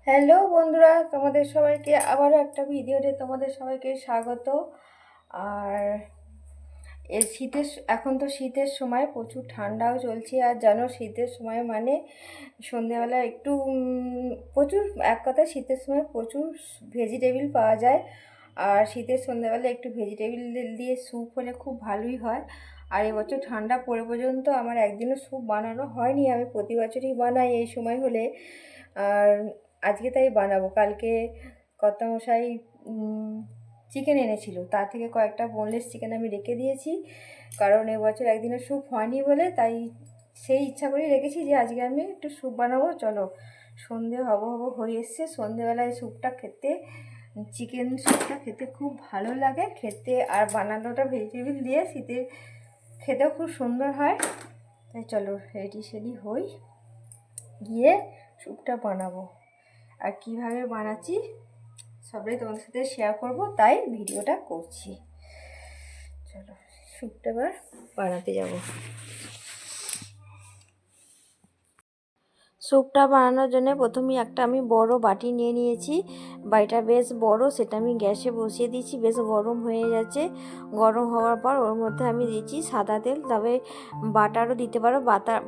Hello বন্ধুরা, তোমাদের সবাইকে আবারও একটা ভিডিওতে তোমাদের সবাইকে স্বাগত। আর এখন তো শীতের সময়, প্রচুর ঠান্ডাও চলছে। আর জানো, শীতের সময় মানে সন্ধেবেলা একটু প্রচুর, এক কথায় শীতের সময় প্রচুর ভেজিটেবিল পাওয়া যায়। আর শীতের সন্ধেবেলা একটু ভেজিটেবিল দিয়ে স্যুপ হলে খুব ভালোই হয়। আর এবছর ঠান্ডা পড়ে পর্যন্ত আমার একদিনও স্যুপ বানানো হয়নি। আমি প্রতি বছরই বানাই এই সময় হলে। আর আজকে তাই বানাবো। কালকে কর্তামশাই চিকেন এনেছিল, তার থেকে কয়েকটা বোনলেস চিকেন আমি রেখে দিয়েছি, কারণ এবছর একদিনও স্যুপ হয়নি বলে। তাই সেই ইচ্ছা করেই রেখেছি যে আজকে আমি একটু স্যুপ বানাবো। চলো, সন্ধে হব হয়ে এসছে। সন্ধেবেলায় স্যুপটা খেতে, চিকেন স্যুপটা খেতে খুব ভালো লাগে খেতে। আর বানানোটা ভেজিটেবিল দিয়ে শীতে খেতেও খুব সুন্দর হয়। তাই চলো রেডি সেডি হই, গিয়ে স্যুপটা বানাবো। আর কিভাবে বানাচ্ছি সবটাই তোমাদের সাথে শেয়ার করব, তাই ভিডিওটা করছি। চলো স্যুপটা এবার বানাতে যাব। স্যুপটা বানানোর জন্য প্রথমেই একটা আমি বড় বাটি নিয়ে নিয়েছি। বাটিটা বেশ বড়, সেটা আমি গ্যাসে বসিয়ে দিয়েছি। বেশ গরম হয়ে যাচ্ছে। গরম হওয়ার পর ওর মধ্যে আমি দিয়েছি সাদা তেল। তবে বাটারও দিতে পারো,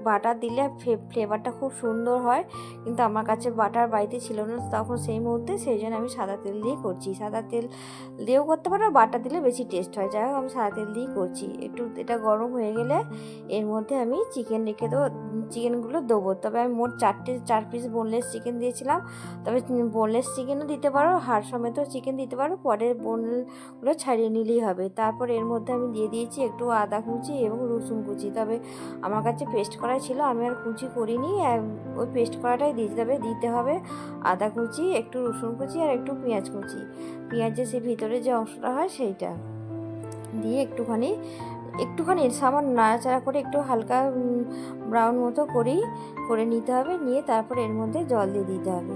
বাটার দিলে ফ্লেভারটা খুব সুন্দর হয়। কিন্তু আমার কাছে বাটার বাড়িতে ছিল না তখন সেই মুহূর্তে, সেই জন্য আমি সাদা তেল দিয়ে করছি। সাদা তেল দিয়েও করতে পারো, বাটার দিলে বেশি টেস্ট হয়। যাই হোক, আমি সাদা তেল দিয়েই করছি। একটু এটা গরম হয়ে গেলে এর মধ্যে আমি চিকেন রেখে দেবো, চিকেনগুলো দেবো। তবে আমি মোট 4 পিস বোনলেস চিকেন দিয়েছিলাম। তবে বোনলেস চিকেনও দিতে পারো, হাড় সমেত চিকেন দিতে পারো, পরে বোনগুলো ছাড়িয়ে নিলেই হবে। তারপর এর মধ্যে আমি দিয়ে দিয়েছি একটু আদা কুচি এবং রসুন কুচি। তবে আমার কাছে পেস্ট করা ছিল, আমি আর কুচি করিনি, ওই পেস্ট করাটাই দিয়েছি। তবে দিতে হবে আদা কুচি, একটু রসুন কুচি আর একটু পেঁয়াজ কুচি। পেঁয়াজের সে ভিতরে যে অংশটা হয় সেইটা দিয়ে একটুখানি সামান্য নাড়াচাড়া করে একটু হালকা ব্রাউন মতো করে নিতে হবে। নিয়ে তারপর এর মধ্যে জল দিয়ে দিতে হবে।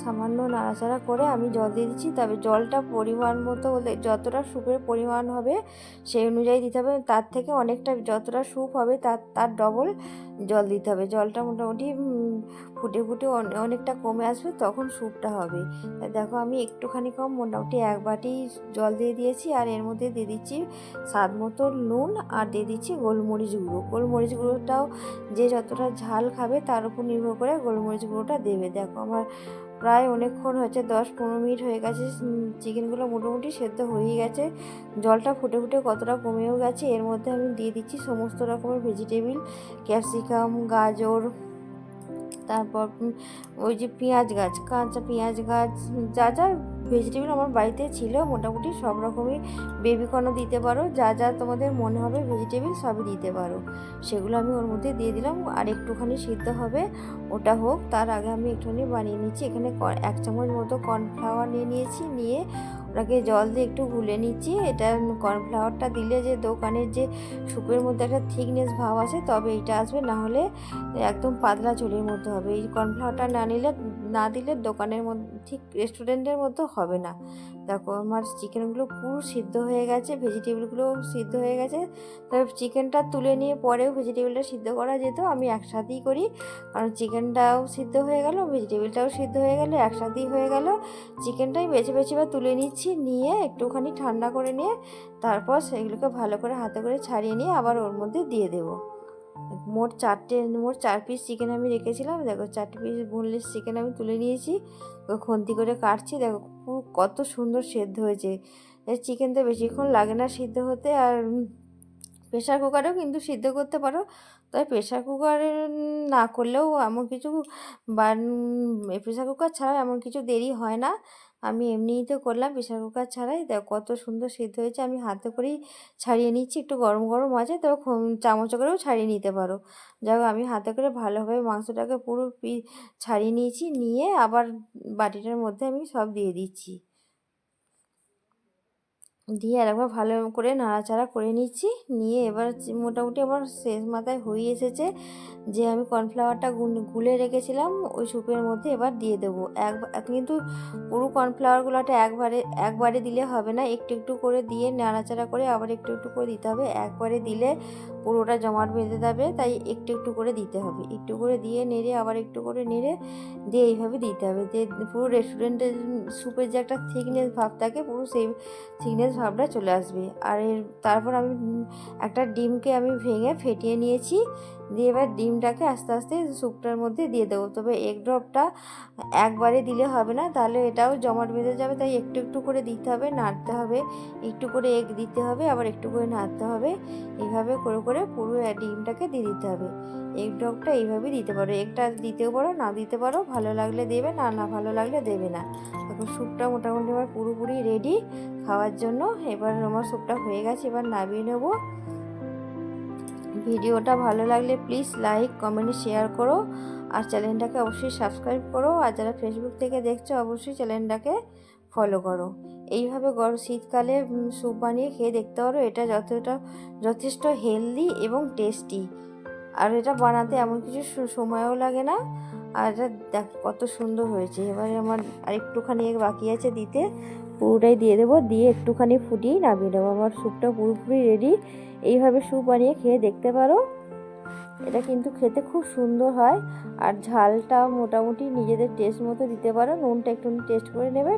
সামান্য নাড়াচাড়া করে আমি জল দিয়ে দিচ্ছি। তবে জলটা পরিমাণ মতো হলে, যতটা স্যুপের পরিমাণ হবে সেই অনুযায়ী দিতে হবে। তার থেকে অনেকটা, যতটা স্যুপ হবে তার ডবল জল দিতে হবে। জলটা মোটামুটি ফুটে ফুটে অনেকটা কমে আসবে, তখন স্যুপটা হবে। তাই দেখো, আমি একটুখানি কম, মোটামুটি 1 বাটি জল দিয়ে দিয়েছি। আর এর মধ্যে দিয়ে দিচ্ছি স্বাদ মতো নুন, আর দিয়ে দিচ্ছি গোলমরিচ গুঁড়ো। গোলমরিচ গুঁড়োটাও যে যতটা ঝাল খাবে তার উপর নির্ভর করে গোলমরিচ গুঁড়োটা দেবে। দেখো, আমার প্রায় অনেকক্ষণ হয়েছে, 10-15 মিনিট হয়ে গেছে। চিকেনগুলো মোটামুটি সেদ্ধ হয়েই গেছে। জলটা ফুটে ফুটে কতটা কমেও গেছে। এর মধ্যে আমি দিয়ে দিচ্ছি সমস্ত রকমের ভেজিটেবিল, ক্যাপসিকাম, গাজর, তারপর ওই যে পেঁয়াজ গাছ, কাঁচা পেঁয়াজ গাছ, যা যা ভেজিটেবল আমার বাড়িতে ছিল মোটামুটি সব রকমই, বেবিকর্নও দিতে পারো, যা যা তোমাদের মনে হবে ভেজিটেবল সবই দিতে পারো। সেগুলো আমি ওর মধ্যে দিয়ে দিলাম। আর একটুখানি সিদ্ধ হবে, ওটা হোক, তার আগে আমি একটুখানি বানিয়ে নিচ্ছি। এখানে 1 চামচ মতো কর্নফ্লাওয়ার নিয়ে নিয়েছি। নিয়ে ওটাকে জল দিয়ে একটু গুলে নিচ্ছি। এটা কর্নফ্লাওয়ারটা দিলে যে দোকানের যে স্যুপের মধ্যে একটা থিকনেস ভাব আসে, তবে এইটা আসবে, না হলে একদম পাতলা ঝোলের মধ্যে হবে। এই কর্নফ্লাওয়ারটা না দিলে দোকানের মধ্যে, ঠিক রেস্টুরেন্টের মতো হবে না। দেখো, আমার চিকেনগুলো পুরো সিদ্ধ হয়ে গেছে, ভেজিটেবলগুলো সিদ্ধ হয়ে গেছে। তবে চিকেনটা তুলে নিয়ে পরেও ভেজিটেবলটা সিদ্ধ করা যেত, আমি একসাথেই করি। কারণ চিকেনটাও সিদ্ধ হয়ে গেল, ভেজিটেবলটাও সিদ্ধ হয়ে গেল, একসাথেই হয়ে গেল। চিকেনটাই বেছে বেছে বা তুলে নিচ্ছি, নিয়ে একটুখানি ঠান্ডা করে নিয়ে তারপর সেগুলোকে ভালো করে হাতে করে ছাড়িয়ে নিয়ে আবার ওর মধ্যে দিয়ে দেবো। মোট 4 পিস চিকেন আমি রেখেছিলাম। দেখো, 4 পিস বোনলেস চিকেন আমি তুলে নিয়েছি। খুন্তি করে কাটছি। দেখো পুরো কত সুন্দর সেদ্ধ হয়েছে। চিকেন তো বেশিক্ষণ লাগে না সিদ্ধ হতে। আর প্রেশার কুকারেও কিন্তু সিদ্ধ করতে পারো। তবে প্রেশার কুকারে না করলেও এমন কিছু, বা প্রেশার কুকার ছাড়াও এমন কিছু দেরি হয় না। আমি এমনিই তো করলাম প্রেশার কুকার ছাড়াই। দেখো কত সুন্দর সিদ্ধ হয়েছে। আমি হাতে করেই ছাড়িয়ে নিচ্ছি, একটু গরম গরম আছে, তবে চামচ করেও ছাড়িয়ে নিতে পারো। যাই হোক, আমি হাতে করে ভালোভাবে মাংসটাকে পুরো ছাড়িয়ে নিয়েছি। নিয়ে আবার বাটিটার মধ্যে আমি সব দিয়ে দিচ্ছি। দিয়ে আরেকবার ভালো করে নাড়াচাড়া করে নিচ্ছি। নিয়ে এবার মোটামুটি আমার শেষ মাথায় হয়ে এসেছে। যে আমি কর্নফ্লাওয়ারটা গুলে রেখেছিলাম ওই স্যুপের মধ্যে এবার দিয়ে দেবো। কিন্তু পুরো কর্নফ্লাওয়ারগুলোটা একবারে দিলে হবে না, একটু একটু করে দিয়ে নাড়াচাড়া করে আবার একটু একটু করে দিতে হবে। একবারে দিলে পুরোটা জমাট বেঁধে যাবে, তাই একটু একটু করে দিতে হবে, একটু করে দিয়ে নেড়ে আবার একটু করে নেড়ে দিয়ে এইভাবে দিতে হবে। যে পুরো রেস্টুরেন্টের স্যুপের যে একটা থিকনেস ভাব থাকে, পুরো সেই থিকনেস ভাবটা চলে আসবে। আর তারপর আমি একটা ডিমকে আমি ভেঙে ফেটিয়ে নিয়েছি, দিয়ে এবার ডিমটাকে আস্তে আস্তে স্যুপটার মধ্যে দিয়ে দেবো। তবে এগ ড্রপটা একবারে দিলে হবে না, তাহলে এটাও জমাট বেঁধে যাবে, তাই একটু একটু করে দিতে হবে, নাড়তে হবে, একটু করে এগ দিতে হবে, আবার একটু করে নাড়তে হবে। এইভাবে করে করে পুরো ডিমটাকে দিয়ে দিতে হবে। এগ ড্রপটা এইভাবেই দিতে পারো, এগটা দিতেও পারো, না দিতে পারো, ভালো লাগলে দেবে, না না ভালো লাগলে দেবে না। এখন স্যুপটা মোটামুটি আমার পুরোপুরি রেডি খাওয়ার জন্য। এবার আমার স্যুপটা হয়ে গেছে, এবার নামিয়ে নেবো। ভিডিওটা ভালো লাগলে প্লিজ লাইক কমেন্ট শেয়ার করো, আর চ্যানেলটাকে অবশ্যই সাবস্ক্রাইব করো, আর যারা ফেসবুক থেকে দেখছো অবশ্যই চ্যানেলটাকে ফলো করো। এইভাবে শীতকালে স্যুপ বানিয়ে খেয়ে দেখতে পারো, এটা যথেষ্ট হেলদি এবং টেস্টি। আর এটা বানাতে এমন কিছু সময়ও লাগে না। আর এটা দেখ কত সুন্দর হয়েছে। এবারে আমার আর একটুখানি বাকি আছে দিতে, পুরোটাই দিয়ে দেবো, দিয়ে একটুখানি ফুটিয়েই নামিয়ে দেবো। আমার স্যুপটা পুরোপুরি রেডি। এইভাবে স্যুপ বানিয়ে খেয়ে দেখতে পারো, এটা কিন্তু খেতে খুব সুন্দর হয়। আর ঝালটা মোটামুটি নিজেদের টেস্ট মতো দিতে পারো, নুনটা একটু টেস্ট করে নেবে।